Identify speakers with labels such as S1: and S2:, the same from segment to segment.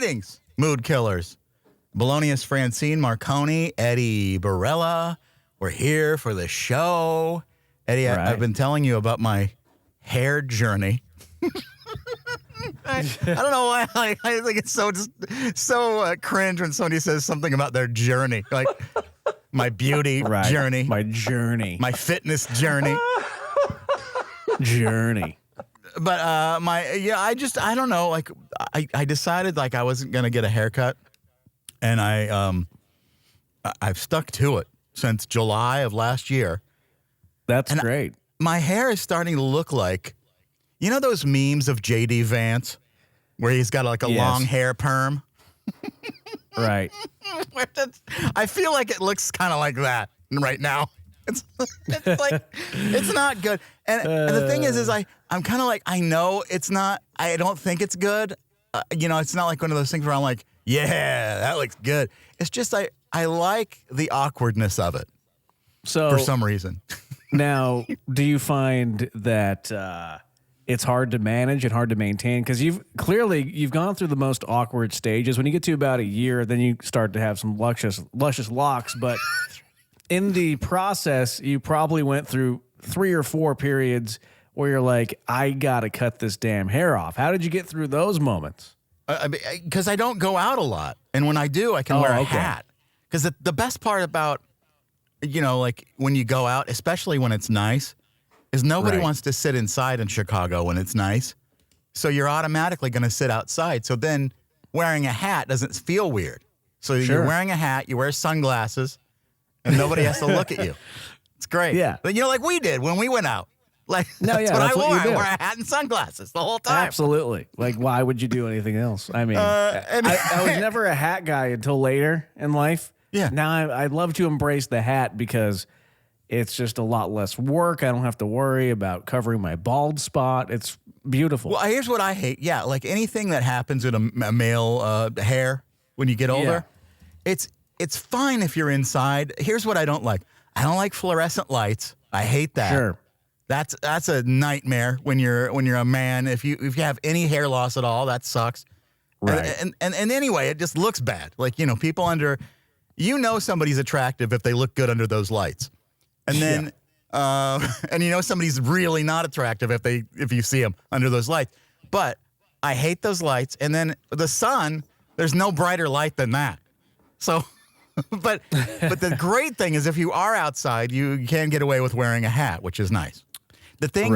S1: Greetings, mood killers. Belonius Francine Marconi, Eddie Barella. We're here for the show. Eddie,
S2: Right.
S1: I've been telling you about my hair journey. I don't know why I think it's so cringe when somebody says something about their journey, like my beauty journey,
S2: My journey.
S1: my fitness journey.
S2: journey.
S1: But I don't know. Like I decided like I wasn't gonna get a haircut, and I've stuck to it since July of last year.
S2: That's great.
S1: My hair is starting to look like, you know, those memes of JD Vance, where he's got like a long hair perm.
S2: Right.
S1: I feel like it looks kind of like that right now. It's like, it's not good. And the thing is I'm kind of like, I know it's not, I don't think it's good. It's not like one of those things where I'm like, yeah, that looks good. It's just, I like the awkwardness of it
S2: So
S1: for some reason.
S2: now, do you find that it's hard to manage and hard to maintain? Because you've gone through the most awkward stages. When you get to about a year, then you start to have some luscious locks. But in the process, you probably went through 3 or 4 periods where you're like, I got to cut this damn hair off. How did you get through those moments?
S1: Because I don't go out a lot. And when I do, I can wear a hat. Because the best part about, like when you go out, especially when it's nice, is nobody wants to sit inside in Chicago when it's nice. So you're automatically going to sit outside. So then wearing a hat doesn't feel weird. So you're wearing a hat, you wear sunglasses, and nobody has to look at you. It's great.
S2: Yeah.
S1: But, like we did when we went out. Like, that's what I wore. I wore a hat and sunglasses the whole time.
S2: Absolutely. Like, why would you do anything else? I mean, I was never a hat guy until later in life.
S1: Yeah.
S2: Now I'd love to embrace the hat because it's just a lot less work. I don't have to worry about covering my bald spot. It's beautiful.
S1: Well, here's what I hate. Yeah, like anything that happens with a male hair when you get older, it's fine if you're inside. Here's what I don't like. I don't like fluorescent lights. I hate that.
S2: Sure.
S1: That's a nightmare when you're a man. If you have any hair loss at all, that sucks.
S2: Right.
S1: And anyway, it just looks bad. Like, people under, somebody's attractive if they look good under those lights. And then, and somebody's really not attractive if you see them under those lights. But I hate those lights. And then the sun, there's no brighter light than that. So, but the great thing is if you are outside, you can get away with wearing a hat, which is nice. The thing,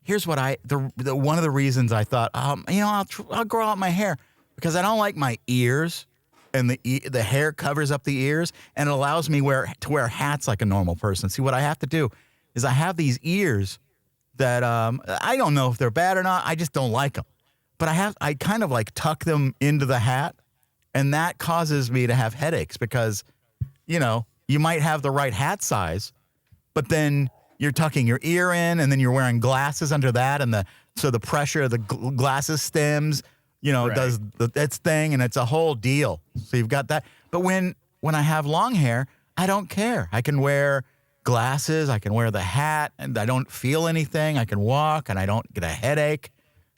S1: here's what one of the reasons I thought, I'll grow out my hair because I don't like my ears. And the hair covers up the ears, and it allows me to wear hats like a normal person. See, what I have to do is I have these ears that I don't know if they're bad or not. I just don't like them. But I kind of like tuck them into the hat, and that causes me to have headaches because, you might have the right hat size, but then you're tucking your ear in, and then you're wearing glasses under that, and so the pressure of the glasses stems. Does its thing, and it's a whole deal. So you've got that. But when I have long hair, I don't care. I can wear glasses. I can wear the hat, and I don't feel anything. I can walk, and I don't get a headache.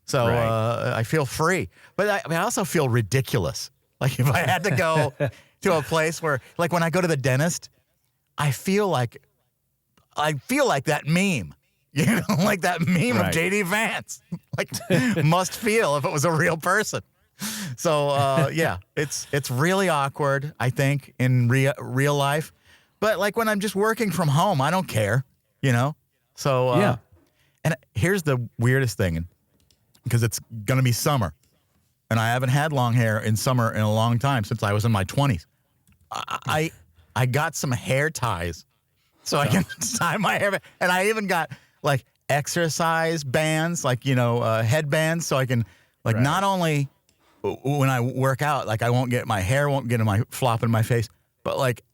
S1: So I feel free. But I also feel ridiculous. Like if I had to go to a place where, like when I go to the dentist, I feel like that meme. Like that meme of JD Vance. Like, must feel if it was a real person. So, it's really awkward, I think, in real life. But, like, when I'm just working from home, I don't care, So, and here's the weirdest thing, because it's going to be summer. And I haven't had long hair in summer in a long time, since I was in my 20s. I got some hair ties so I can tie my hair back. And I even got like exercise bands, like, headbands. So I can not only when I work out, like my hair won't get flop in my face, but like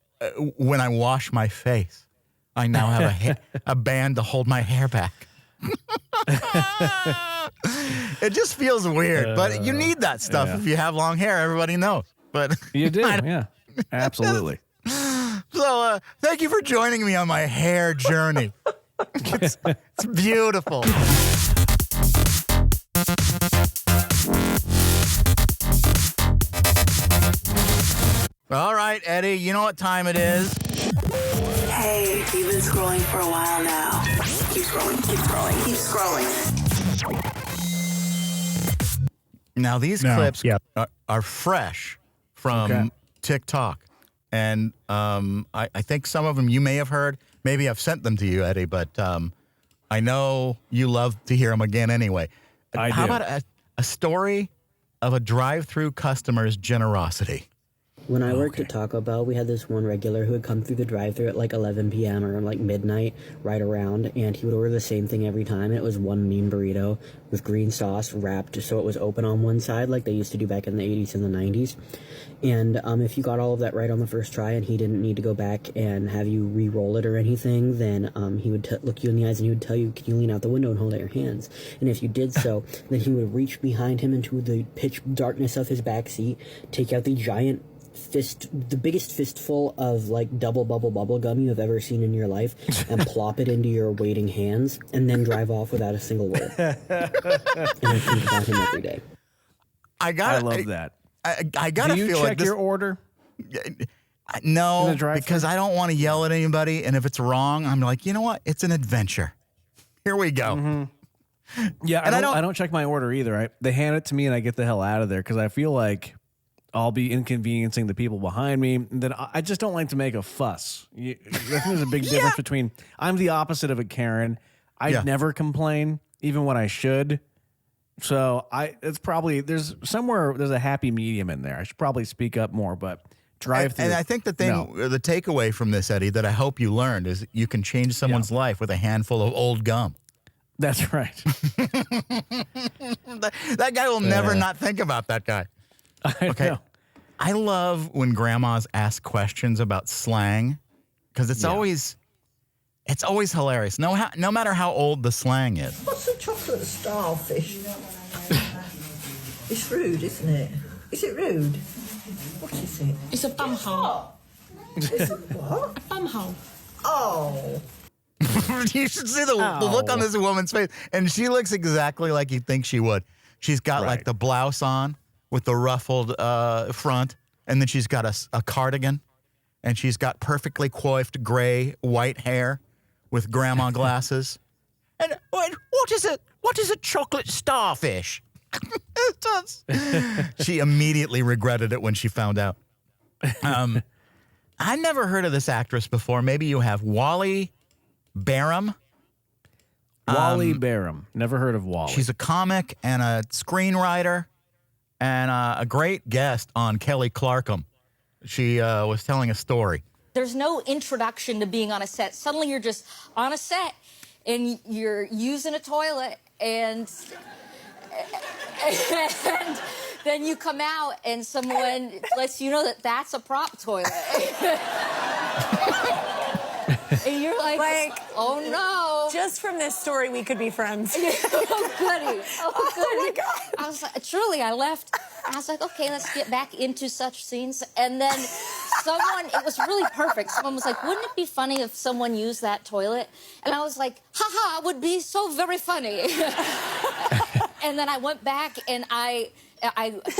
S1: when I wash my face, I now have a band to hold my hair back. It just feels weird, but you need that stuff if you have long hair. Everybody knows, but
S2: you do. Yeah, absolutely.
S1: So thank you for joining me on my hair journey. It's beautiful. right, Eddie, you know what time it is?
S3: Hey, you've been scrolling for a while now. Keep scrolling, keep scrolling, keep scrolling.
S1: Now, these clips are fresh from TikTok. And I think some of them you may have heard. Maybe I've sent them to you, Eddie, but I know you love to hear them again anyway. How about a story of a drive-through customer's generosity?
S4: When I worked at Taco Bell, we had this one regular who would come through the drive-thru at like 11 p.m. or like midnight, right around, and he would order the same thing every time. And it was one mean burrito with green sauce wrapped so it was open on one side like they used to do back in the 80s and the 90s. And if you got all of that right on the first try and he didn't need to go back and have you re-roll it or anything, then he would look you in the eyes and he would tell you, can you lean out the window and hold out your hands? And if you did so, then he would reach behind him into the pitch darkness of his back seat, take out the giant the biggest fistful of like double bubble gum you have ever seen in your life and plop it into your waiting hands and then drive off without a single word. And I think about him every day.
S2: I love that.
S1: I gotta
S2: feel
S1: like this.
S2: your order?
S1: No, because I don't want to yell at anybody. And if it's wrong, I'm like, you know what? It's an adventure. Here we go.
S2: Mm-hmm. Yeah, and I don't check my order either. They hand it to me and I get the hell out of there because I feel like I'll be inconveniencing the people behind me. And then I just don't like to make a fuss. I think there's a big difference between, I'm the opposite of a Karen. I never complain, even when I should. So there's a happy medium in there. I should probably speak up more, but drive through.
S1: And I think the takeaway from this, Eddie, that I hope you learned is you can change someone's life with a handful of old gum.
S2: That's right.
S1: That guy will never not think about that guy.
S2: I know.
S1: I love when grandmas ask questions about slang because it's always hilarious. No matter how old the slang is.
S5: What's a chocolate starfish? It's rude, isn't it? Is it rude? What is it?
S6: It's a bumhole.
S5: It's a what?
S6: A bumhole.
S5: Oh.
S1: You should see the look on this woman's face. And she looks exactly like you'd think she would. She's got like the blouse on with the ruffled front. And then she's got a cardigan. And she's got perfectly coiffed gray, white hair with grandma glasses. And what is it? What is a chocolate starfish? She immediately regretted it when she found out. I never heard of this actress before. Maybe you have. Wally Barham.
S2: Wally Barham. Never heard of Wally.
S1: She's a comic and a screenwriter and a great guest on Kelly Clark'em. She was telling a story.
S7: There's no introduction to being on a set. Suddenly you're just on a set and you're using a toilet and then you come out and someone lets you know that that's a prop toilet. And you're like, oh no.
S8: Just from this story, we could be friends.
S7: Oh, goody. Oh, goody.
S8: Oh, my God.
S7: I was like, truly, I left. I was like, okay, let's get back into such scenes. And then it was really perfect. Someone was like, wouldn't it be funny if someone used that toilet? And I was like, haha, it would be so very funny. And then I went back and I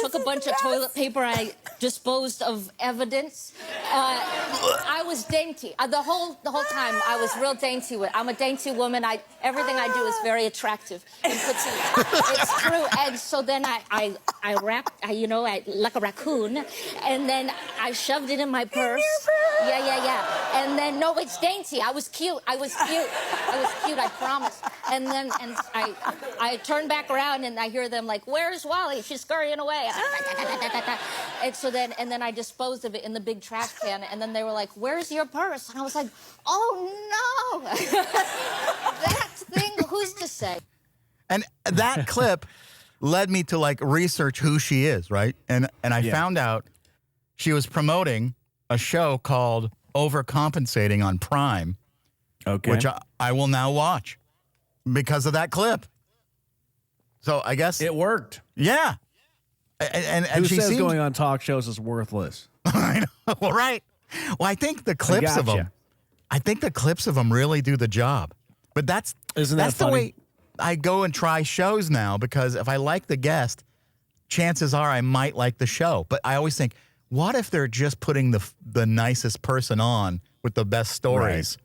S7: took a bunch of toilet paper and I disposed of evidence. I was dainty. The whole time I was real dainty. I'm a dainty woman. Everything I do is very attractive and petite. It's true. And so then I wrapped, like a raccoon, and then I shoved it in my purse. Yeah. And then, no, it's dainty. I was cute, I promise. And then I turned back around and I hear them like, where's Wally? She's scurrying away. And then I disposed of it in the big trash can, and then they were like, where's your purse? And I was like, oh no. That thing, who's to say?
S1: And that clip led me to like research who she is, right? And I found out she was promoting a show called Overcompensating on Prime, which I will now watch because of that clip. So I guess
S2: it worked.
S1: Yeah. And
S2: who
S1: she
S2: says going on talk shows is worthless?
S1: I know. Well, right. Well, I think the clips of them. I think the clips of them really do the job. But that's the way I go and try shows now, because if I like the guest, chances are I might like the show. But I always think, what if they're just putting the nicest person on with the best stories?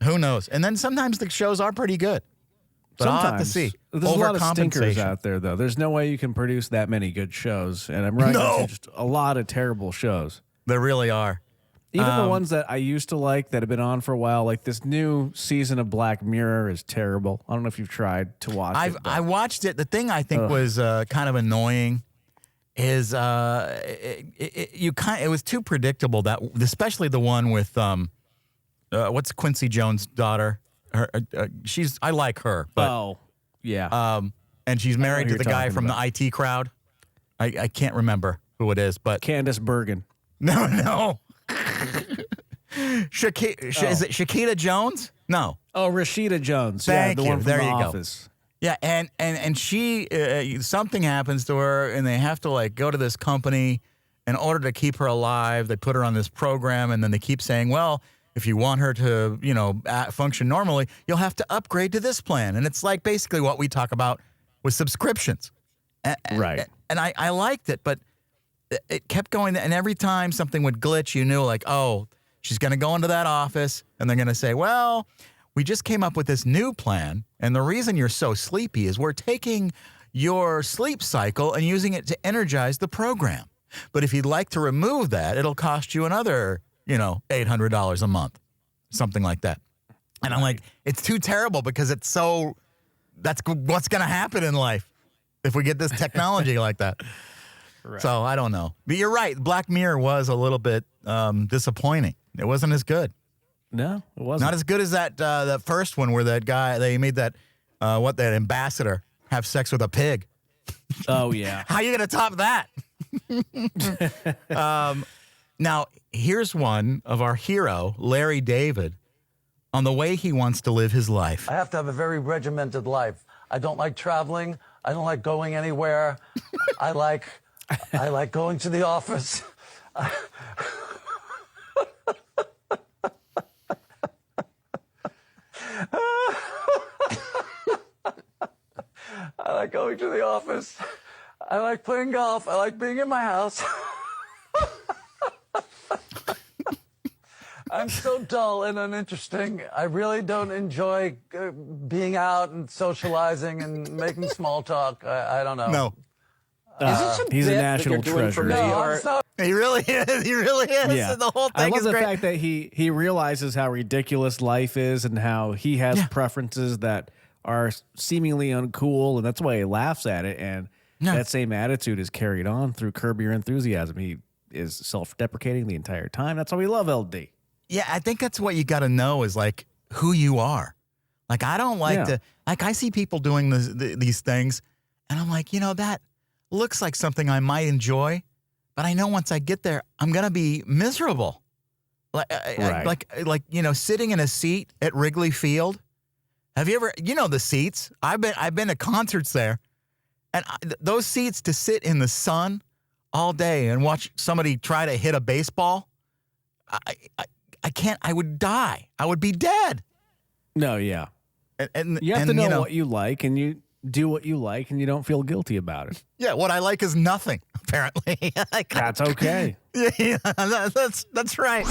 S1: Who knows? And then sometimes the shows are pretty good. But I'll have to see.
S2: There's a lot of stinkers out there, though. There's no way you can produce that many good shows. And I'm running into just a lot of terrible shows.
S1: There really are.
S2: Even the ones that I used to like that have been on for a while, like this new season of Black Mirror is terrible. I don't know if you've tried to watch it.
S1: I watched it. The thing I think was kind of annoying is it was too predictable, that especially the one with what's Quincy Jones' daughter? I like her, but and she's married to the guy from the IT crowd. I can't remember who it is, but
S2: Candace Bergen.
S1: No. Is it Shakita Jones? No.
S2: Oh, Rashida Jones.
S1: Thank
S2: the
S1: you.
S2: one from
S1: There
S2: The
S1: you go.
S2: Office.
S1: Yeah, and she something happens to her, and they have to like go to this company in order to keep her alive. They put her on this program, and then they keep saying, well, if you want her to, function normally, you'll have to upgrade to this plan. And it's like basically what we talk about with subscriptions.
S2: Right.
S1: And I liked it, but it kept going. And every time something would glitch, you knew like, oh, she's going to go into that office, and they're going to say, well, we just came up with this new plan. And the reason you're so sleepy is we're taking your sleep cycle and using it to energize the program. But if you'd like to remove that, it'll cost you another $800 a month, something like that. And I'm like, it's too terrible because that's what's going to happen in life if we get this technology like that. Right. So I don't know. But you're right. Black Mirror was a little bit disappointing. It wasn't as good.
S2: No, it wasn't.
S1: Not as good as that first one where that guy, they made that ambassador have sex with a pig.
S2: Oh, yeah.
S1: How are you going to top that? Now, here's one of our hero, Larry David, on the way he wants to live his life.
S6: I have to have a very regimented life. I don't like traveling. I don't like going anywhere. I like going to the office. I like going to the office. I like playing golf. I like being in my house. I'm so dull and uninteresting. I really don't enjoy being out and socializing and making small talk. I don't know.
S1: No.
S2: He's a national treasure.
S6: No,
S1: He really is. He really is.
S2: Yeah.
S1: The whole thing
S2: I love
S1: is
S2: the
S1: great.
S2: fact that he realizes how ridiculous life is and how he has preferences that are seemingly uncool, and that's why he laughs at it. And that same attitude is carried on through Curb Your Enthusiasm. He is self-deprecating the entire time. That's why we love LD.
S1: Yeah, I think that's what you got to know is like who you are. Like I don't like to like I see people doing these things, and I'm like, that looks like something I might enjoy, but I know once I get there, I'm gonna be miserable. Like sitting in a seat at Wrigley Field. Have you ever the seats? I've been to concerts there, and those seats to sit in the sun all day and watch somebody try to hit a baseball. I can't. I would die. I would be dead.
S2: No, yeah.
S1: And
S2: You have to know what you like, and you do what you like, and you don't feel guilty about it.
S1: Yeah, what I like is nothing. Apparently,
S2: That's okay.
S1: Yeah, that's right.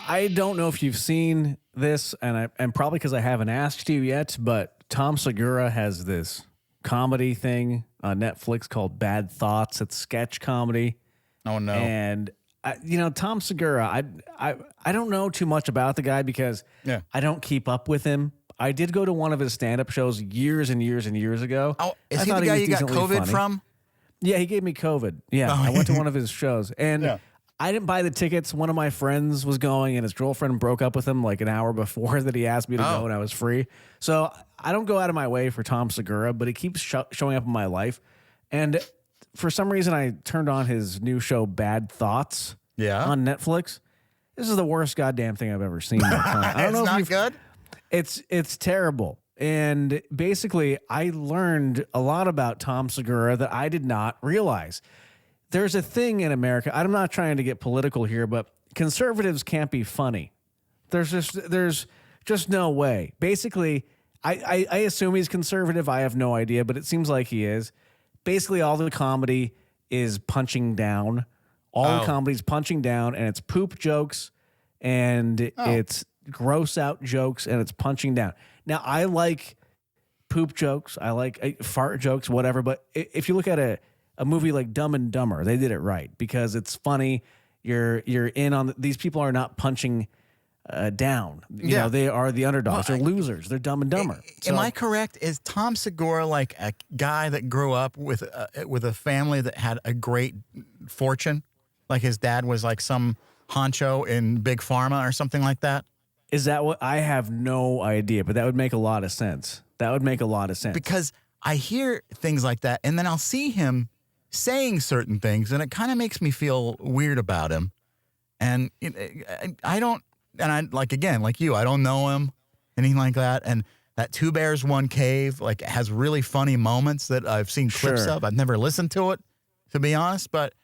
S2: I don't know if you've seen this, and probably because I haven't asked you yet, but Tom Segura has this comedy thing on Netflix called Bad Thoughts. It's sketch comedy.
S1: Oh no!
S2: And Tom Segura, I don't know too much about the guy because I don't keep up with him. I did go to one of his stand-up shows years and years and years ago.
S1: Oh, is he the guy you got COVID from?
S2: Yeah, he gave me COVID. Yeah, I went to one of his shows, and I didn't buy the tickets. One of my friends was going, and his girlfriend broke up with him like an hour before that he asked me to go, and I was free. So I don't go out of my way for Tom Segura, but he keeps showing up in my life. And for some reason, I turned on his new show, Bad Thoughts, on Netflix. This is the worst goddamn thing I've ever seen. I don't know
S1: it's
S2: if
S1: not good.
S2: It's terrible. And basically, I learned a lot about Tom Segura that I did not realize. There's a thing in America. I'm not trying to get political here, but conservatives can't be funny. There's just no way. Basically, I assume he's conservative. I have no idea, but it seems like he is. basically all the comedy is punching down. All the comedy's punching down, and it's poop jokes, and it's gross out jokes, and it's punching down. Now, I like poop jokes. I like fart jokes, whatever. But if you look at a movie like Dumb and Dumber, they did it right because it's funny. You're in on these people are not punching down. You know, they are the underdogs. They're losers. They're Dumb and Dumber.
S1: Am I correct? Is Tom Segura like a guy that grew up with a family that had a great fortune? Like his dad was like some honcho in Big Pharma or something like that?
S2: Is that what? I have no idea, but that would make a lot of sense. That would make a lot of sense.
S1: Because I hear things like that, and then I'll see him saying certain things, and it kind of makes me feel weird about him. And I don't, and I, like, again, like you, I don't know him, anything like that. And that Two Bears, One Cave, like, has really funny moments that I've seen clips of. I've never listened to it, to be honest, but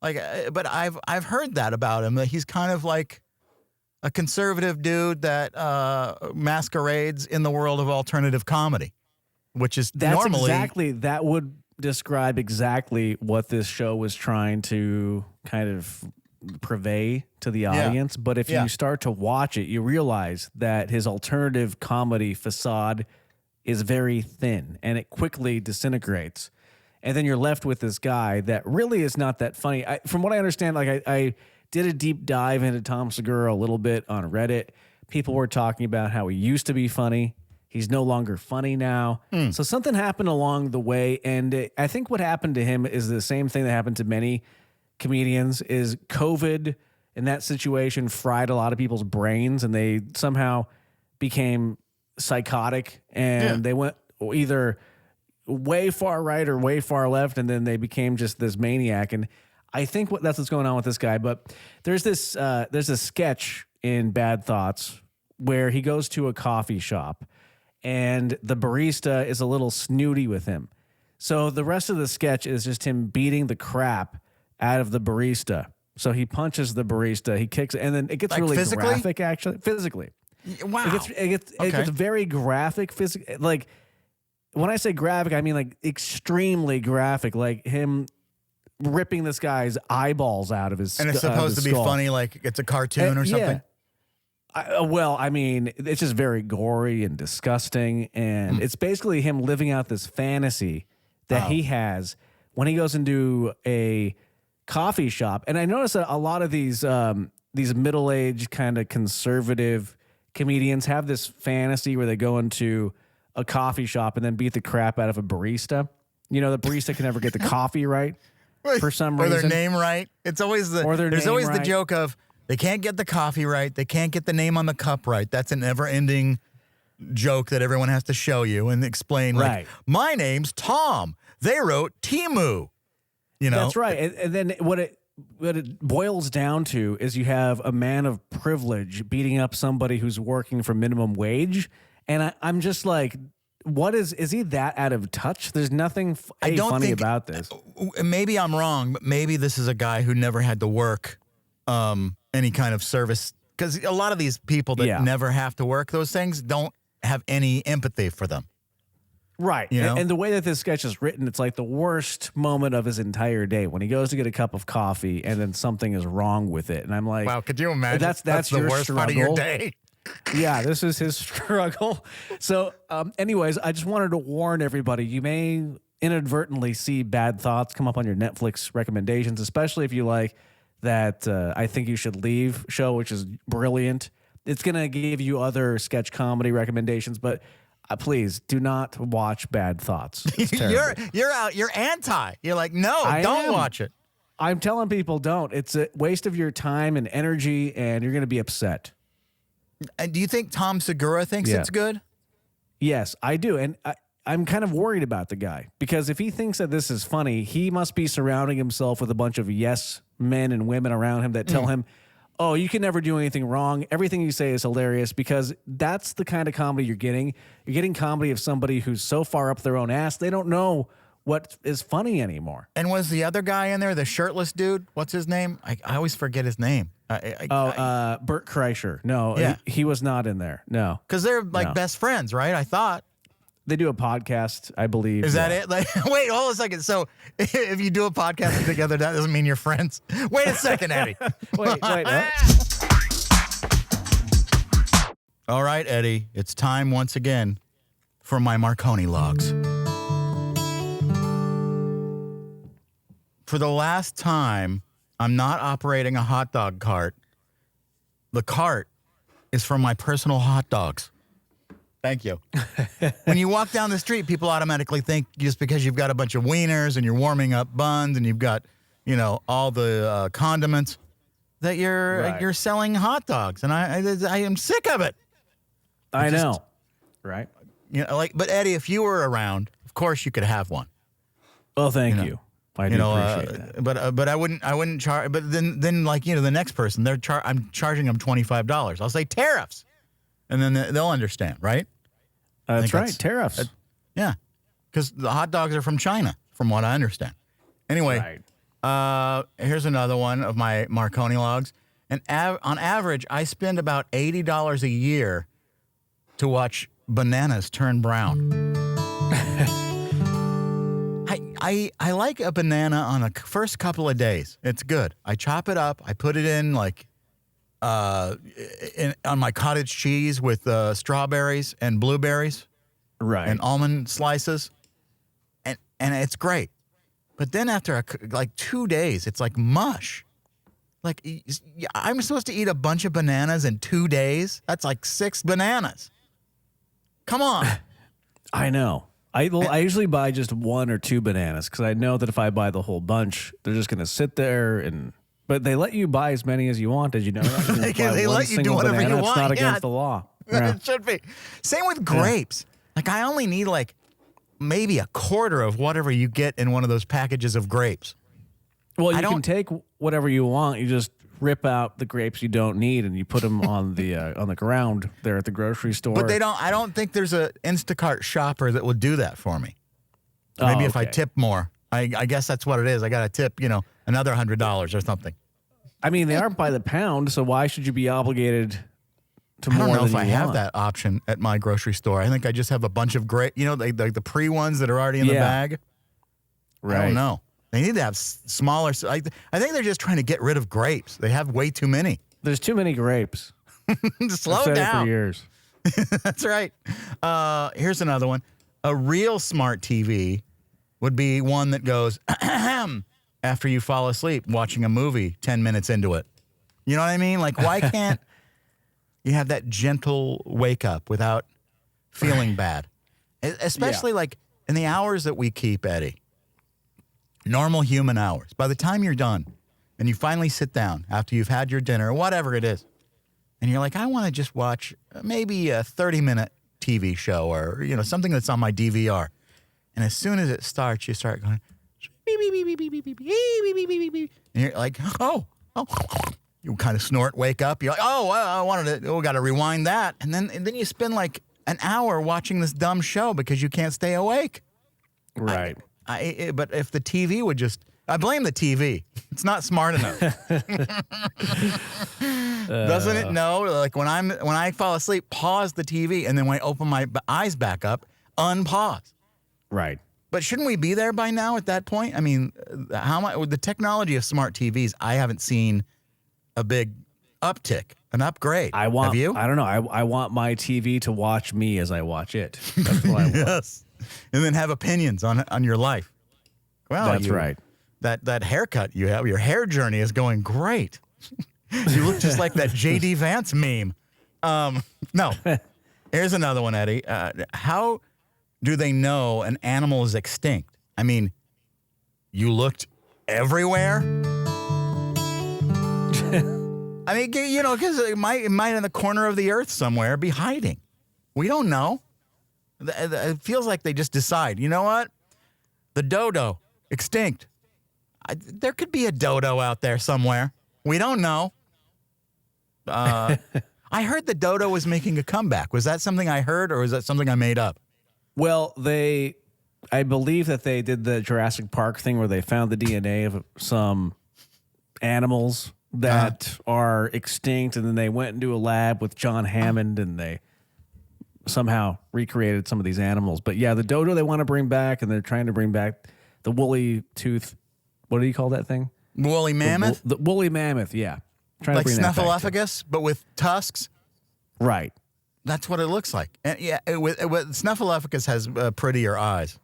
S1: I've heard that about him, that he's kind of like a conservative dude that masquerades in the world of alternative comedy, which is
S2: that would describe exactly what this show was trying to kind of purvey to the audience. But if you start to watch it, you realize that his alternative comedy facade is very thin and it quickly disintegrates. And then you're left with this guy that really is not that funny. From what I understand, like I did a deep dive into Tom Segura a little bit on Reddit. People were talking about how he used to be funny. He's no longer funny now. So something happened along the way. And I think what happened to him is the same thing that happened to many comedians is COVID in that situation fried a lot of people's brains and they somehow became psychotic and they went either way far right or way far left, and then they became just this maniac. And I think that's what's going on with this guy. But there's a sketch in Bad Thoughts where he goes to a coffee shop, and the barista is a little snooty with him. So the rest of the sketch is just him beating the crap out of the barista. So he punches the barista, he kicks it, and then it gets
S1: like
S2: really
S1: physically?
S2: graphic. Actually, physically,
S1: wow,
S2: it gets very graphic. Like. When I say graphic, I mean like extremely graphic, like him ripping this guy's eyeballs out of his.
S1: And it's supposed to be funny, like it's a cartoon or something.
S2: Well, I mean, it's just very gory and disgusting, and it's basically him living out this fantasy that he has when he goes into a coffee shop. And I noticed that a lot of these middle-aged kind of conservative comedians have this fantasy where they go into a coffee shop and then beat the crap out of a barista. You know, the barista can never get the coffee right for some reason.
S1: Or their name right. It's always there's always the joke of they can't get the coffee right. They can't get the name on the cup right. That's a never ending joke that everyone has to show you and explain. Like, my name's Tom. They wrote Timu. You know,
S2: that's right. And then what it boils down to is you have a man of privilege beating up somebody who's working for minimum wage. And I'm just like, what is he that out of touch? There's nothing funny about this.
S1: Maybe I'm wrong, but maybe this is a guy who never had to work any kind of service. Because a lot of these people that never have to work those things don't have any empathy for them.
S2: Right.
S1: You know?
S2: And the way that this sketch is written, it's like the worst moment of his entire day when he goes to get a cup of coffee and then something is wrong with it. And I'm like,
S1: wow, could you imagine?
S2: That's
S1: the
S2: your
S1: worst
S2: struggle.
S1: part of your day.
S2: Yeah, this is his struggle. So, anyways, I just wanted to warn everybody. You may inadvertently see Bad Thoughts come up on your Netflix recommendations, especially if you like that I Think You Should Leave show, which is brilliant. It's going to give you other sketch comedy recommendations, but please do not watch Bad Thoughts.
S1: You're out. You're anti. You're like, no, don't watch it.
S2: I'm telling people don't. It's a waste of your time and energy, and you're going to be upset.
S1: And do you think Tom Segura thinks it's good?
S2: Yes, I do. And I'm kind of worried about the guy because if he thinks that this is funny, he must be surrounding himself with a bunch of yes men and women around him that tell him, oh, you can never do anything wrong. Everything you say is hilarious, because that's the kind of comedy you're getting. You're getting comedy of somebody who's so far up their own ass, they don't know what is funny anymore.
S1: And was the other guy in there, the shirtless dude? What's his name? I always forget his name.
S2: Bert Kreischer. No, he was not in there. No.
S1: Because they're like best friends, right? I thought.
S2: They do a podcast, I believe.
S1: Is that it? Like, wait, hold a second. So if you do a podcast together, that doesn't mean you're friends? Wait a second, Eddie.
S2: Wait.
S1: All right, Eddie, it's time once again for my Marconi logs. For the last time, I'm not operating a hot dog cart. The cart is for my personal hot dogs. Thank you. When you walk down the street, people automatically think just because you've got a bunch of wieners and you're warming up buns and you've got, all the condiments, that you're selling hot dogs. And I am sick of it.
S2: I know. Right?
S1: But Eddie, if you were around, of course you could have one.
S2: Well, thank you. I do appreciate that.
S1: But I wouldn't charge. But then the next person, I'm charging them $25. I'll say tariffs, and then they'll understand, right?
S2: That's right, tariffs.
S1: Yeah, because the hot dogs are from China, from what I understand. Anyway, here's another one of my Marconi logs. And on average, I spend about $80 a year to watch bananas turn brown. I like a banana on the first couple of days. It's good. I chop it up. I put it in on my cottage cheese with strawberries and blueberries,
S2: right,
S1: and almond slices, and it's great. But then after 2 days, it's like mush. Like, I'm supposed to eat a bunch of bananas in 2 days? That's like 6 bananas. Come on.
S2: I know. I usually buy just 1 or 2 bananas because I know that if I buy the whole bunch, they're just going to sit there But they let you buy as many as you want, as you know.
S1: They let you do whatever you want.
S2: It's not against the law.
S1: It should be. Same with grapes. Like, I only need maybe a quarter of whatever you get in one of those packages of grapes.
S2: Well, you can take whatever you want. You just rip out the grapes you don't need and you put them on the ground there at the grocery store.
S1: But I don't think there's a Instacart shopper that would do that for me. Maybe if I tip more. I guess that's what it is. I got to tip, another $100 or something.
S2: I mean, they aren't by the pound, so why should you be obligated to more than you want?
S1: I don't know if I have that option at my grocery store. I think I just have a bunch of the pre-ones that are already in the bag.
S2: Right.
S1: I don't know. They need to have smaller. I think they're just trying to get rid of grapes. They have way too many.
S2: There's too many grapes.
S1: Slow
S2: I've said
S1: down.
S2: It for years.
S1: That's right. Here's another one. A real smart TV would be one that goes after you fall asleep watching a movie 10 minutes into it. You know what I mean? Like, why can't you have that gentle wake up without feeling bad? Especially like in the hours that we keep, Eddie. Normal human hours. By the time you're done and you finally sit down after you've had your dinner or whatever it is, and you're like, I want to just watch maybe a 30-minute TV show or, something that's on my DVR. And as soon as it starts, you start going, beep, beep, beep, beep, beep, beep, beep, beep, beep, beep, beep, beep. And you're like, oh. You kind of snort, wake up. You're like, we got to rewind that. And then you spend like an hour watching this dumb show because you can't stay awake.
S2: Right.
S1: But if the TV would I blame the TV. It's not smart enough. Doesn't it know? Like when I fall asleep, pause the TV, and then when I open my eyes back up, unpause.
S2: Right.
S1: But shouldn't we be there by now at that point? I mean, with the technology of smart TVs, I haven't seen a big uptick, an upgrade. Have you?
S2: I don't know. I want my TV to watch me as I watch it. That's what I want.
S1: Yes. And then have opinions on your life. Well,
S2: that's right.
S1: That haircut you have, your hair journey is going great. You look just like that J.D. Vance meme. No. Here's another one, Eddie. How do they know an animal is extinct? I mean, you looked everywhere. I mean, because it might in the corner of the earth somewhere be hiding. We don't know. It feels like they just decide, you know what? The dodo, extinct. There could be a dodo out there somewhere. We don't know. I heard the dodo was making a comeback. Was that something I heard, or was that something I made up?
S2: Well, I believe that they did the Jurassic Park thing where they found the DNA of some animals that are extinct, and then they went into a lab with John Hammond, and they somehow recreated some of these animals. But yeah, the dodo they want to bring back, and they're trying to bring back the woolly tooth. What do you call that thing?
S1: Woolly mammoth?
S2: The woolly mammoth, yeah. Trying
S1: Like
S2: to bring that back too.
S1: Snuffleupagus, but with tusks?
S2: Right.
S1: That's what it looks like. And yeah, with Snuffleupagus has prettier eyes.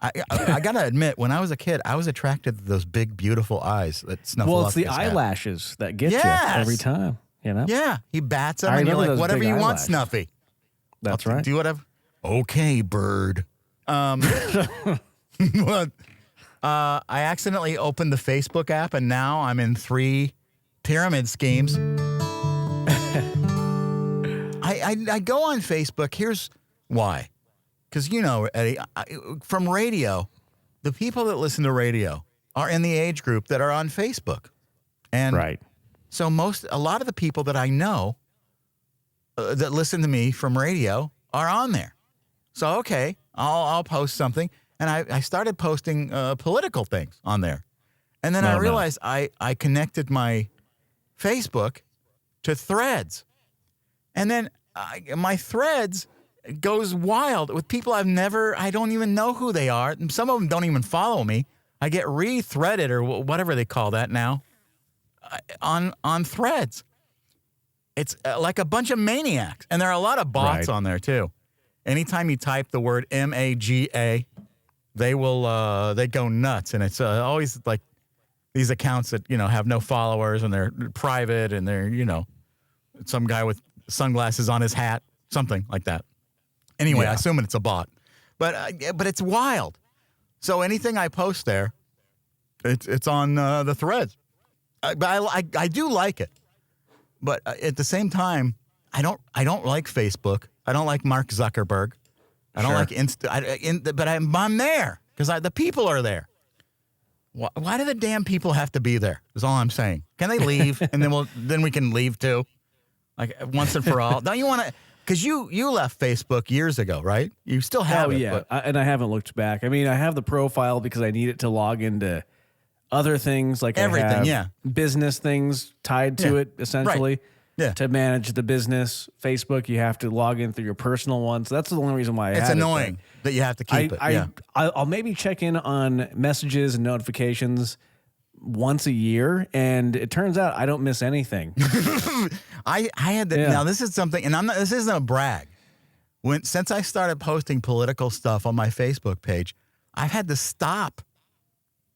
S1: I got to admit, when I was a kid, I was attracted to those big, beautiful eyes that Snuffleupagus
S2: Well, it's the
S1: had.
S2: eyelashes that get
S1: Yes.
S2: you every time, you know?
S1: Yeah, he bats them,
S2: I
S1: and you're
S2: remember
S1: like,
S2: those
S1: whatever
S2: big
S1: you want,
S2: eyelashes.
S1: Snuffy.
S2: That's
S1: I'll
S2: right.
S1: Do whatever. Okay, bird. What? I accidentally opened the Facebook app, and now I'm in 3 pyramid schemes. I go on Facebook. Here's why. Because, you know, Eddie, from radio, the people that listen to radio are in the age group that are on Facebook. And
S2: Right.
S1: so a lot of the people that I know that listen to me from radio are on there. So, okay, I'll post something. And I started posting political things on there. And then I realized I connected my Facebook to Threads. And then my Threads goes wild with people I don't even know who they are. And some of them don't even follow me. I get re-threaded or whatever they call that now on Threads. It's like a bunch of maniacs. And there are a lot of bots on there too. Anytime you type the word MAGA, they go nuts. And it's always like these accounts that, you know, have no followers and they're private and they're, you know, some guy with sunglasses on his hat, something like that. Anyway, I assume it's a bot. But it's wild. So anything I post there, it's on the Threads. But I do like it. But at the same time, I don't like Facebook. I don't like Mark Zuckerberg. I don't like but I'm there because the people are there. Why do the damn people have to be there? Is all I'm saying. Can they leave and then we can leave too, like once and for all? Don't you want to? Because you left Facebook years ago, right? You still have it.
S2: Yeah,
S1: But
S2: and I haven't looked back. I mean, I have the profile because I need it to log into other things like
S1: Everything,
S2: I have business things tied to it essentially.
S1: Right. Yeah.
S2: To manage the business Facebook, you have to log in through your personal one. So that's the only reason why I
S1: it's
S2: have
S1: annoying that you have to keep it. Yeah.
S2: I'll maybe check in on messages and notifications once a year, and it turns out I don't miss anything.
S1: I had to, now this is something, and this isn't a brag. Since I started posting political stuff on my Facebook page, I've had to stop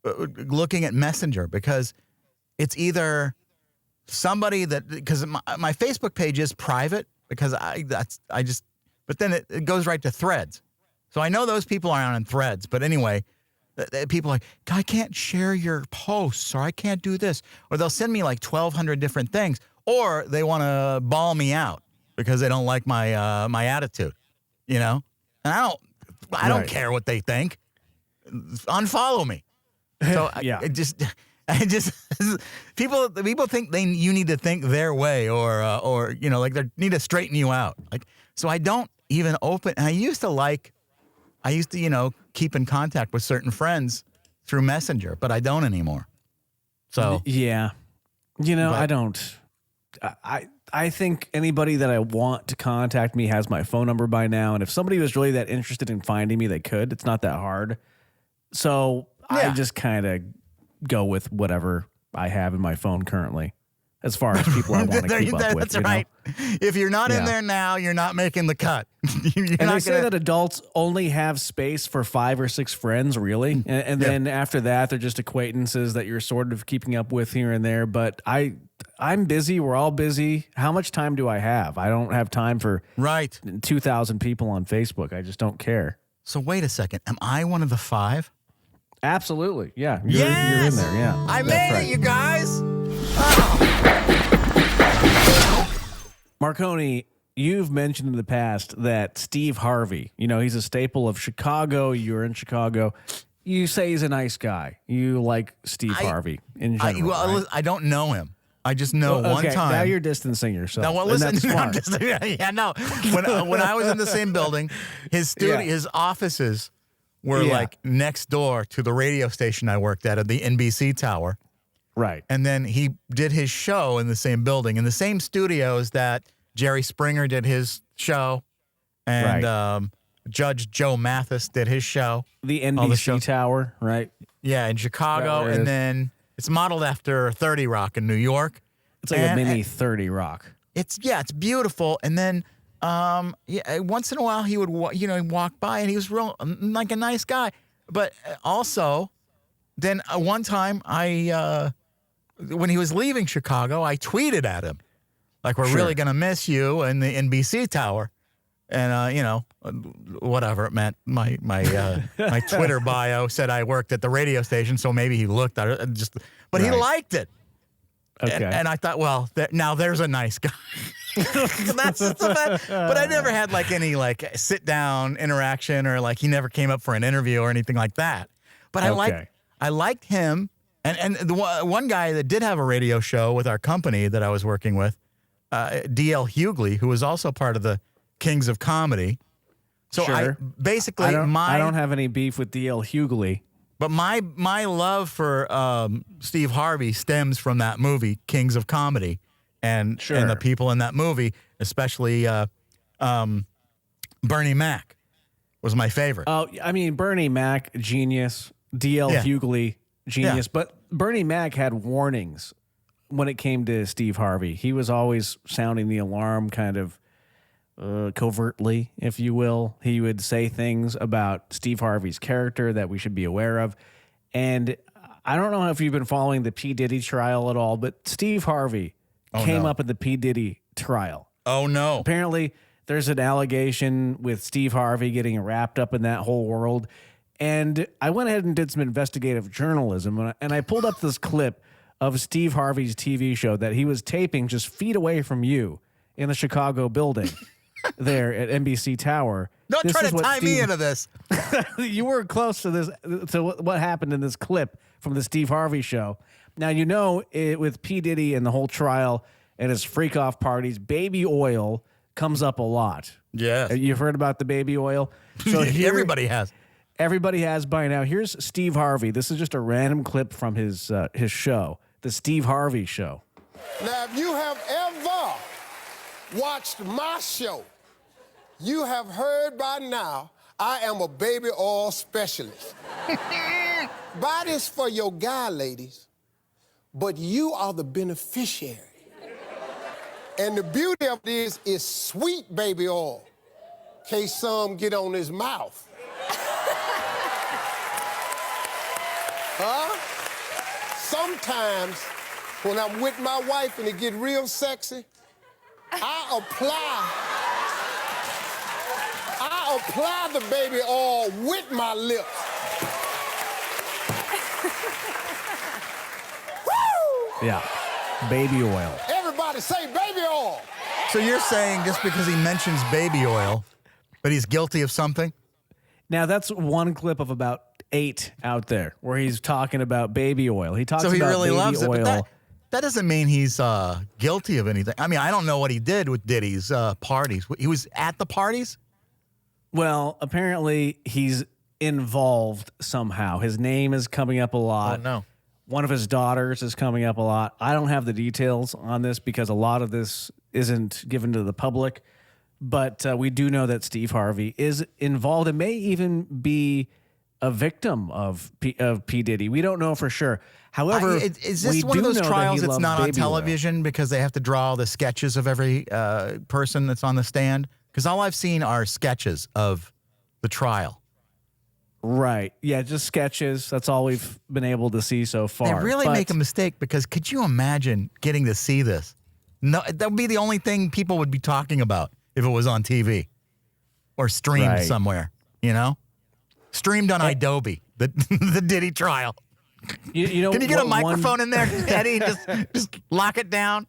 S1: looking at Messenger because it's either somebody because my Facebook page is private because but then it goes right to Threads. So I know those people aren't on Threads, but anyway, people are like, I can't share your posts or I can't do this. Or they'll send me like 1,200 different things. Or they want to ball me out because they don't like my my attitude, you know? And I don't care what they think. Unfollow me. So I just people think you need to think their way or you know, like they need to straighten you out. Like, so I don't even open. And I used to, you know, keep in contact with certain friends through Messenger, but I don't anymore. So
S2: yeah, you know, I don't. I think anybody that I want to contact me has my phone number by now, and if somebody was really that interested in finding me, they could. It's not that hard. So I just kind of go with whatever I have in my phone currently, as far as people I want to keep up with.
S1: That's right. If you're not in there now, you're not making the cut.
S2: And they say that adults only have space for 5 or 6 friends, really. And then after that, they're just acquaintances that you're sort of keeping up with here and there. But I'm busy. We're all busy. How much time do I have? I don't have time for 2,000 people on Facebook. I just don't care.
S1: So wait a second. Am I one of the 5?
S2: Absolutely. Yeah. You're in there. Yeah.
S1: I made it, you guys.
S2: Marconi, you've mentioned in the past that Steve Harvey, you know, he's a staple of Chicago. You're in Chicago. You say he's a nice guy. You like Steve Harvey in general. Right?
S1: I don't know him. I just know one time.
S2: Now you're distancing yourself.
S1: Now, well, listen,
S2: that's smart.
S1: no. When I was in the same building, his studio, his offices were like next door to the radio station I worked at the NBC tower.
S2: Right.
S1: And then he did his show in the same building, in the same studios that Jerry Springer did his show and
S2: Right.
S1: Judge Joe Mathis did his show.
S2: The
S1: All the
S2: NBC
S1: shows.
S2: Tower, right?
S1: Yeah, in Chicago,
S2: where it
S1: and
S2: is?
S1: then it's modeled after 30 Rock in New York.
S2: It's like
S1: And-
S2: a mini 30 Rock.
S1: It's beautiful. And then once in a while he would walk by, and he was real like a nice guy. But also, then one time when he was leaving Chicago, I tweeted at him like, "We're
S2: Sure.
S1: really gonna miss you in the NBC Tower," and whatever it meant. My my Twitter bio said I worked at the radio station, so maybe he looked at it and but he
S2: Right.
S1: liked it.
S2: Okay.
S1: And I thought, well, now there's a nice guy. That's just the fact. But I never had like any like sit down interaction, or like he never came up for an interview or anything like that. But
S2: Okay.
S1: I liked him. And the one guy that did have a radio show with our company that I was working with, D.L. Hughley, who was also part of the Kings of Comedy. So
S2: Sure.
S1: I
S2: don't have any beef with D.L. Hughley.
S1: But my love for Steve Harvey stems from that movie, Kings of Comedy, and the people in that movie, especially Bernie Mac, was my favorite.
S2: Oh, I mean, Bernie Mac, genius. D.L.
S1: Yeah.
S2: Hughley, genius.
S1: Yeah.
S2: But Bernie Mac had warnings when it came to Steve Harvey. He was always sounding the alarm kind of covertly, if you will. He would say things about Steve Harvey's character that we should be aware of. And I don't know if you've been following the P. Diddy trial at all, but Steve Harvey came up in the P. Diddy trial.
S1: Oh, no.
S2: Apparently, there's an allegation with Steve Harvey getting wrapped up in that whole world. And I went ahead and did some investigative journalism, and I pulled up this clip of Steve Harvey's TV show that he was taping just feet away from you in the Chicago building there at NBC Tower.
S1: Don't
S2: This
S1: try
S2: is
S1: to
S2: what
S1: tie me into this.
S2: You were close to this, to what happened in this clip from the Steve Harvey show. Now, with P. Diddy and the whole trial and his freak off parties, baby oil comes up a lot.
S1: Yes.
S2: You've heard about the baby oil? So
S1: Everybody has.
S2: Everybody has by now. Here's Steve Harvey. This is just a random clip from his show, the Steve Harvey Show.
S9: Now, if you have ever watched my show, you have heard by now I am a baby oil specialist. Buy this for your guy, ladies, but you are the beneficiary. And the beauty of this is sweet baby oil, in case some get on his mouth. Huh? Sometimes when I'm with my wife and it get real sexy, I apply the baby oil with my lips. Woo!
S2: Yeah, baby oil.
S9: Everybody say baby oil.
S1: So you're saying just because he mentions baby oil, but he's guilty of something?
S2: Now, that's one clip of about 8 out there where he's talking about baby oil. He talks
S1: So he
S2: about
S1: really
S2: baby
S1: loves
S2: oil.
S1: it. But that doesn't mean he's guilty of anything. I mean, I don't know what he did with Diddy's parties. He was at the parties?
S2: Well, apparently he's involved somehow. His name is coming up a lot.
S1: Oh, no.
S2: One of his daughters is coming up a lot. I don't have the details on this because a lot of this isn't given to the public. But we do know that Steve Harvey is involved and may even be a victim of P. Diddy. We don't know for sure. However,
S1: is this
S2: we
S1: one of
S2: do
S1: those
S2: know that
S1: trials
S2: he
S1: that's
S2: loves
S1: not on
S2: baby oil.
S1: television because they have to draw the sketches of every person that's on the stand? Because all I've seen are sketches of the trial.
S2: Right. Yeah, just sketches. That's all we've been able to see so far.
S1: They really
S2: But
S1: make a mistake because could you imagine getting to see this? No, that would be the only thing people would be talking about if it was on TV or streamed
S2: Right.
S1: somewhere, Streamed on Adobe, the Diddy trial.
S2: You know,
S1: Can you get a
S2: what
S1: microphone in there, Eddie? Just lock it down.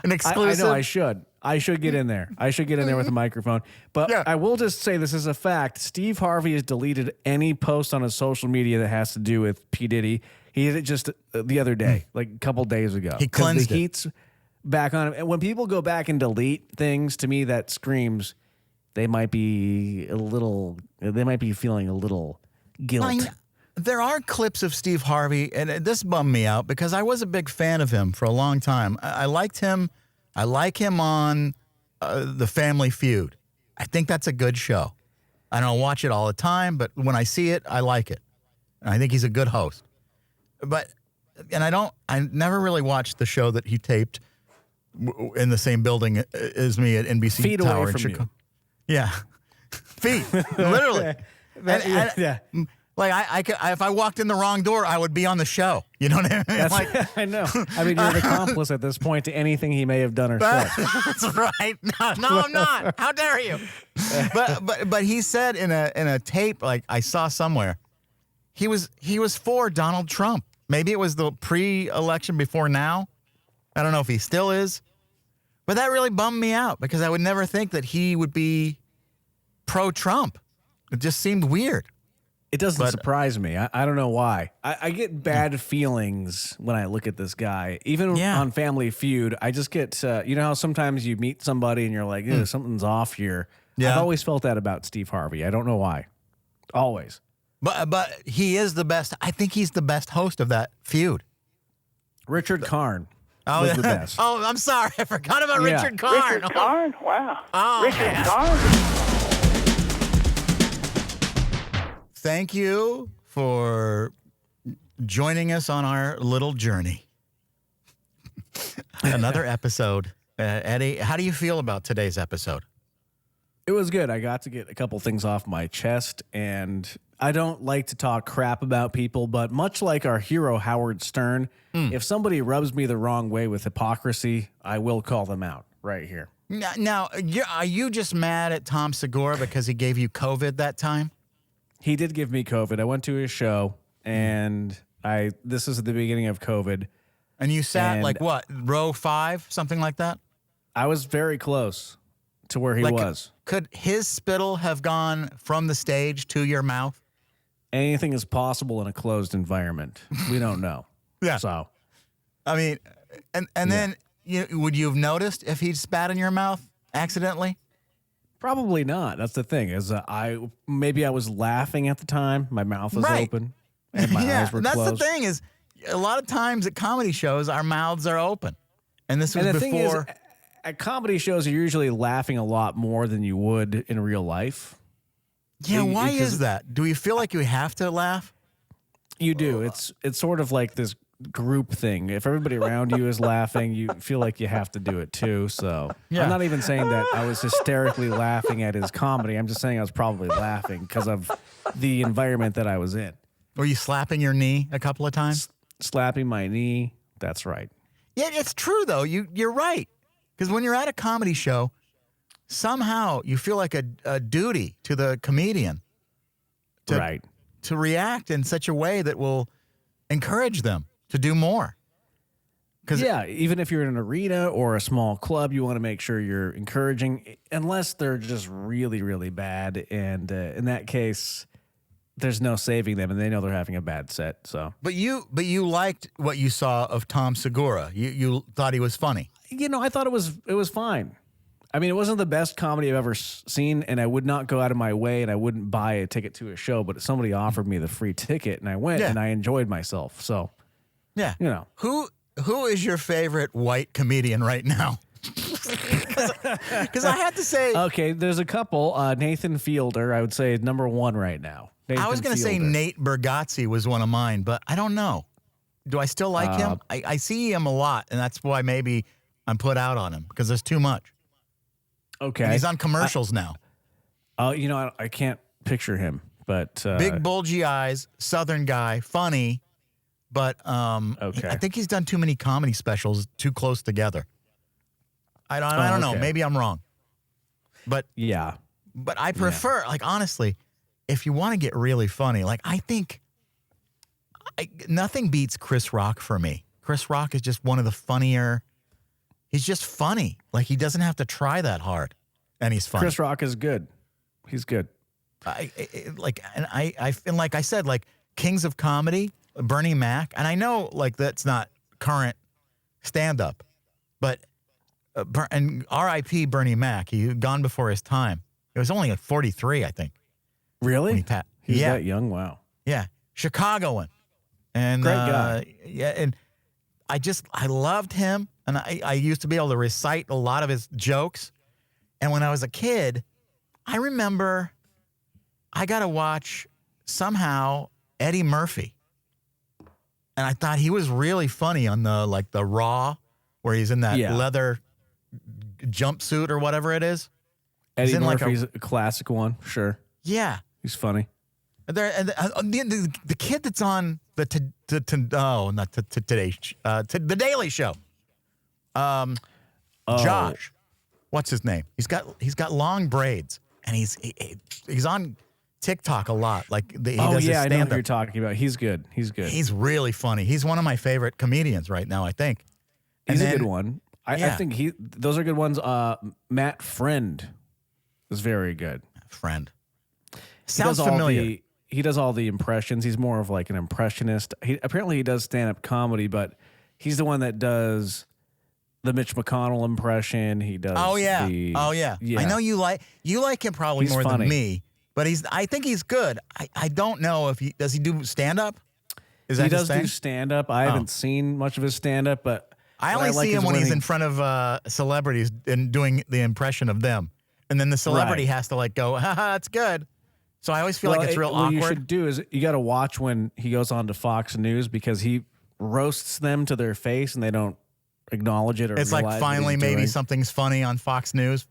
S1: An exclusive.
S2: I know I should. I should get in there. I should get in there with a microphone. But
S1: Yeah.
S2: I will just say this is a fact. Steve Harvey has deleted any post on his social media that has to do with P. Diddy. He did it just the other day, like a couple days ago.
S1: He
S2: 'Cause
S1: cleansed
S2: the
S1: it.
S2: heat's back on him. And when people go back and delete things, to me, that screams they might be feeling a little guilt.
S1: I mean, there are clips of Steve Harvey, and this bummed me out because I was a big fan of him for a long time. I liked him. I like him on The Family Feud. I think that's a good show. I don't watch it all the time, but when I see it, I like it. And I think he's a good host. I never really watched the show that he taped in the same building as me at NBC
S2: Feet
S1: Tower
S2: away
S1: in
S2: from
S1: Chicago.
S2: you.
S1: Yeah. Feet, literally.
S2: Yeah.
S1: Like if I walked in the wrong door, I would be on the show. You know what I mean? Like,
S2: I know. I mean, you're an accomplice at this point to anything he may have done or said.
S1: that's right. No, I'm not. How dare you? But he said in a tape, like I saw somewhere, he was for Donald Trump. Maybe it was the pre-election before now. I don't know if he still is. But that really bummed me out because I would never think that he would be pro-Trump. It just seemed weird.
S2: It doesn't surprise me. I don't know why. I get bad feelings when I look at this guy. Even on Family Feud, I just get, you know how sometimes you meet somebody and you're like, something's off here.
S1: Yeah.
S2: I've always felt that about Steve Harvey. I don't know why. Always.
S1: But he is the best. I think he's the best host of that feud.
S2: Richard Karn was the best.
S1: Oh, I'm sorry. I forgot about
S2: Yeah.
S1: Richard Karn.
S10: Richard Karn? Wow.
S1: Oh,
S10: Richard
S1: man.
S10: Karn?
S1: Thank you for joining us on our little journey. Another episode. Eddie, how do you feel about today's episode?
S2: It was good. I got to get a couple things off my chest, and I don't like to talk crap about people, but much like our hero Howard Stern, if somebody rubs me the wrong way with hypocrisy, I will call them out right here.
S1: Now, are you just mad at Tom Segura because he gave you COVID that time?
S2: He did give me COVID. I went to his show, and this is at the beginning of COVID.
S1: And you sat
S2: And-
S1: like what, row 5, something like that?
S2: I was very close to where he
S1: Like,
S2: was.
S1: Could his spittle have gone from the stage to your mouth?
S2: Anything is possible in a closed environment. We don't know.
S1: Yeah.
S2: So,
S1: I mean, and then would you have noticed if he'd spat in your mouth accidentally?
S2: probably not. That's the thing. Is I was laughing at the time. My mouth was
S1: Right.
S2: open and my eyes were
S1: that's
S2: closed.
S1: the thing is, a lot of times at comedy shows, our mouths are open, and this was
S2: And the
S1: before.
S2: thing is, at comedy shows, you're usually laughing a lot more than you would in real life.
S1: Yeah, why
S2: because-
S1: is that? Do you feel like you have to laugh?
S2: You do. It's sort of like this group thing. If everybody around you is laughing, you feel like you have to do it too. So
S1: Yeah.
S2: I'm not even saying that I was hysterically laughing at his comedy. I'm just saying I was probably laughing because of the environment that I was in.
S1: Were you slapping your knee a couple of times?
S2: Slapping my knee. That's right.
S1: Yeah, it's true though. You're right. Because when you're at a comedy show, somehow you feel like a duty to the comedian
S2: Right.
S1: to react in such a way that will encourage them to do more.
S2: Yeah, even if you're in an arena or a small club, you want to make sure you're encouraging, unless they're just really, really bad. And in that case, there's no saving them, and they know they're having a bad set. So,
S1: But you liked what you saw of Tom Segura. You thought he was funny.
S2: I thought it was fine. I mean, it wasn't the best comedy I've ever seen, and I would not go out of my way, and I wouldn't buy a ticket to a show. But somebody offered me the free ticket, and I went,
S1: Yeah.
S2: and I enjoyed myself. So,
S1: Yeah. Who is your favorite white comedian right now? Because I had to say,
S2: okay, there's a couple. Nathan Fielder, I would say, is number one right now.
S1: I was going to say Nate Bargatze was one of mine, but I don't know. Do I still like him? I see him a lot, and that's why maybe I'm put out on him because there's too much.
S2: Okay.
S1: And he's on commercials now.
S2: I can't picture him, but
S1: Big bulgy eyes, Southern guy, funny, but
S2: Okay.
S1: I think he's done too many comedy specials too close together. I don't know.
S2: okay.
S1: Maybe I'm wrong. But
S2: yeah,
S1: I prefer, like, honestly, if you want to get really funny, like, I think nothing beats Chris Rock for me. Chris Rock is just one of the funnier. He's just funny. Like, he doesn't have to try that hard, and he's funny.
S2: Chris Rock is good. He's good.
S1: And like I said, like, Kings of Comedy, Bernie Mac, and I know, like, that's not current stand-up, but and R.I.P. Bernie Mac. He had gone before his time. It was only at 43, I think.
S2: Really? He's
S1: yeah.
S2: that young? Wow.
S1: Yeah, Chicagoan, and
S2: Great guy.
S1: Yeah, and I loved him, and I used to be able to recite a lot of his jokes. And when I was a kid, I remember I got to watch somehow Eddie Murphy. And I thought he was really funny on the Raw, where he's in that leather jumpsuit or whatever it is.
S2: Eddie
S1: He's in
S2: Murphy's a classic one. Sure.
S1: Yeah.
S2: He's funny.
S1: The kid that's on the the Daily Show. Josh, what's his name? He's got long braids, and he's on TikTok a lot. Like he does his
S2: I know
S1: stand-up.
S2: who you're talking about. He's good.
S1: He's really funny. He's one of my favorite comedians right now, I think.
S2: He's a good one. I think those are good ones. Matt Friend is very good.
S1: Friend. Sounds familiar.
S2: He does all the impressions. He's more of like an impressionist. Apparently he does stand-up comedy, but he's the one that does the Mitch McConnell impression. He does.
S1: Oh yeah.
S2: Yeah.
S1: I know you like him probably
S2: He's
S1: more
S2: funny.
S1: than me, but I think he's good. I don't know if does he do stand-up? Is that
S2: he
S1: his
S2: does
S1: thing?
S2: do stand-up. I haven't seen much of his stand-up, but
S1: I
S2: what
S1: only
S2: like
S1: see him
S2: is
S1: when he's in front of celebrities and doing the impression of them, and then the celebrity has to like go, haha, that's good. So I always feel like it's real
S2: what
S1: awkward.
S2: you should do is you got to watch when he goes on to Fox News, because he roasts them to their face and they don't acknowledge it or
S1: It's like
S2: realize what
S1: finally
S2: he's
S1: maybe
S2: doing.
S1: something's funny on Fox News.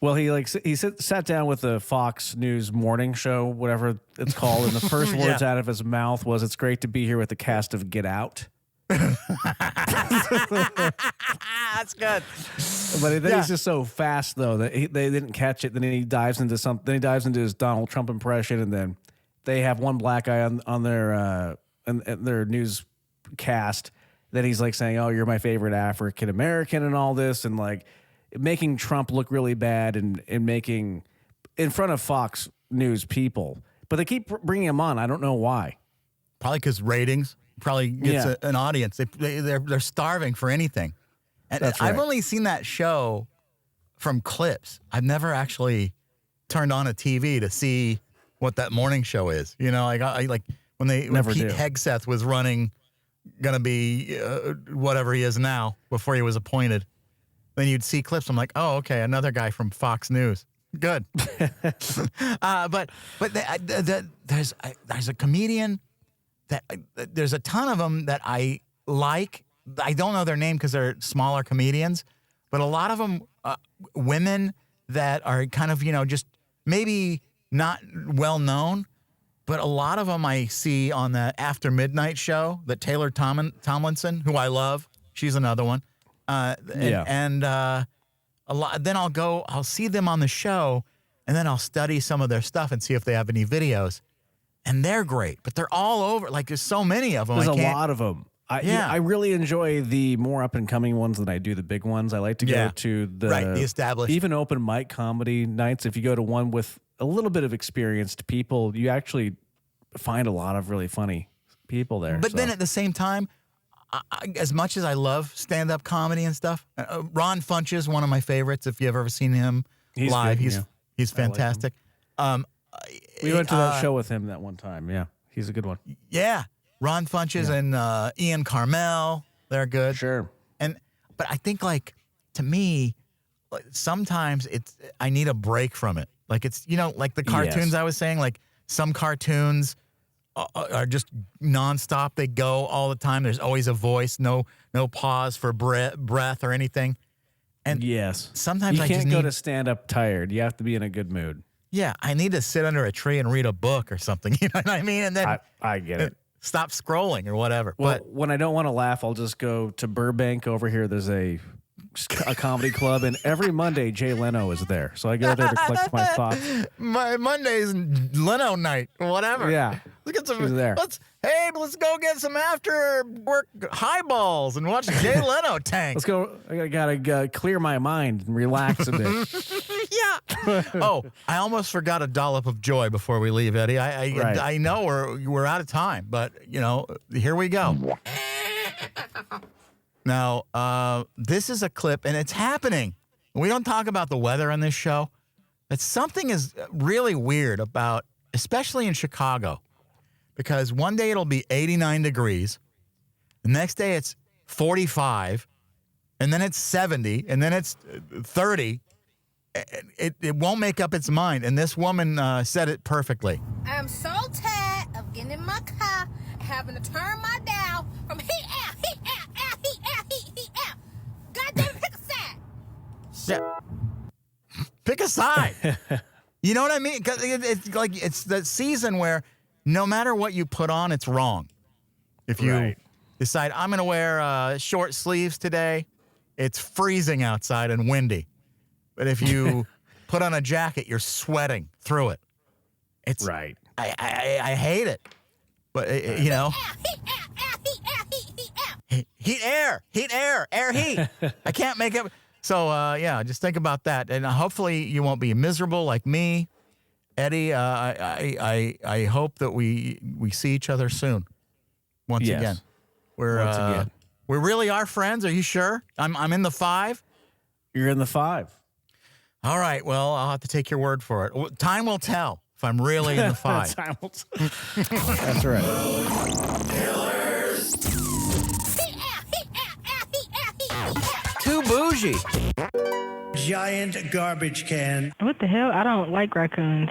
S2: Well, he sat down with the Fox News morning show, whatever it's called, and the first words out of his mouth was, "It's great to be here with the cast of Get Out."
S1: That's good.
S2: But then he's just so fast, though, that they didn't catch it. Then he dives into something. Then he dives into his Donald Trump impression, and then they have one black guy on their newscast that he's like saying, "Oh, you're my favorite African American," and all this, and like making Trump look really bad and making in front of Fox News people. But they keep bringing him on. I don't know why.
S1: Probably because ratings. Probably gets an audience. They're starving for anything. And
S2: That's right.
S1: I've only seen that show from clips. I've never actually turned on a TV to see what that morning show is. You know, I like when Pete Hegseth was running, gonna be whatever he is now before he was appointed. Then you'd see clips. I'm like, oh, okay, another guy from Fox News. Good. But there's a comedian that there's a ton of them that I like. I don't know their name because they're smaller comedians, but a lot of them, women that are kind of, just maybe not well known, but a lot of them I see on the After Midnight show, that Taylor Tomlinson, who I love. She's another one. And a lot. Then I'll see them on the show, and then I'll study some of their stuff and see if they have any videos. And they're great, but they're all over. Like, there's so many of them.
S2: There's a lot of them. I really enjoy the more up and coming ones than I do the big ones. I like to go to the
S1: established,
S2: even open mic comedy nights. If you go to one with a little bit of experienced people, you actually find a lot of really funny people there.
S1: But then at the same time, as much as I love stand-up comedy and stuff, Ron Funches, one of my favorites. If you've ever seen him live, he's fantastic.
S2: We went to that show with him that one time. Yeah, he's a good one.
S1: Yeah, Ron Funches and Ian Carmel, they're good.
S2: Sure.
S1: But I think, like, to me, sometimes I need a break from it. Like, it's, like the cartoons I was saying, like some cartoons are just nonstop. They go all the time. There's always a voice, no pause for breath or anything. And sometimes
S2: you can't go to stand up tired. You have to be in a good mood.
S1: Yeah, I need to sit under a tree and read a book or something. You know what I mean? And then
S2: I get it.
S1: Stop scrolling or whatever.
S2: Well,
S1: but
S2: when I don't want to laugh, I'll just go to Burbank over here. There's a comedy club, and every Monday Jay Leno is there. So I go there to collect my thoughts.
S1: My Monday's Leno night, whatever.
S2: Yeah,
S1: let's get some.
S2: She's there.
S1: Let's go get some after work highballs and watch Jay Leno tank.
S2: Let's go. I gotta clear my mind and relax a bit.
S1: Yeah. Oh, I almost forgot a dollop of joy before we leave, Eddie. I know we're out of time, but here we go. Now, this is a clip, and it's happening. We don't talk about the weather on this show, but something is really weird about, especially in Chicago, because one day it'll be 89 degrees, the next day it's 45, and then it's 70, and then it's 30, it won't make up its mind. And this woman said it perfectly.
S10: I'm so tired of getting in my car and having to turn my dial from heat out, heat out, out, heat out, heat out. Goddamn, pick a side.
S1: Yeah. Pick a side. You know what I mean? 'Cause it's like it's the season where no matter what you put on, it's wrong. If you decide I'm going to wear short sleeves today, it's freezing outside and windy. But if you put on a jacket, you're sweating through it. It's
S2: right.
S1: I hate it. But you know, heat air, air heat. I can't make it. So yeah, just think about that, and hopefully you won't be miserable like me, Eddie. I hope that we see each other soon. Once again, we really are friends. Are you sure? I'm in the 5.
S2: You're in the 5.
S1: All right. Well, I'll have to take your word for it. Time will tell if I'm really in the 5.
S2: Time will tell. That's right.
S1: Too bougie.
S11: Giant garbage can.
S12: What the hell? I don't like raccoons.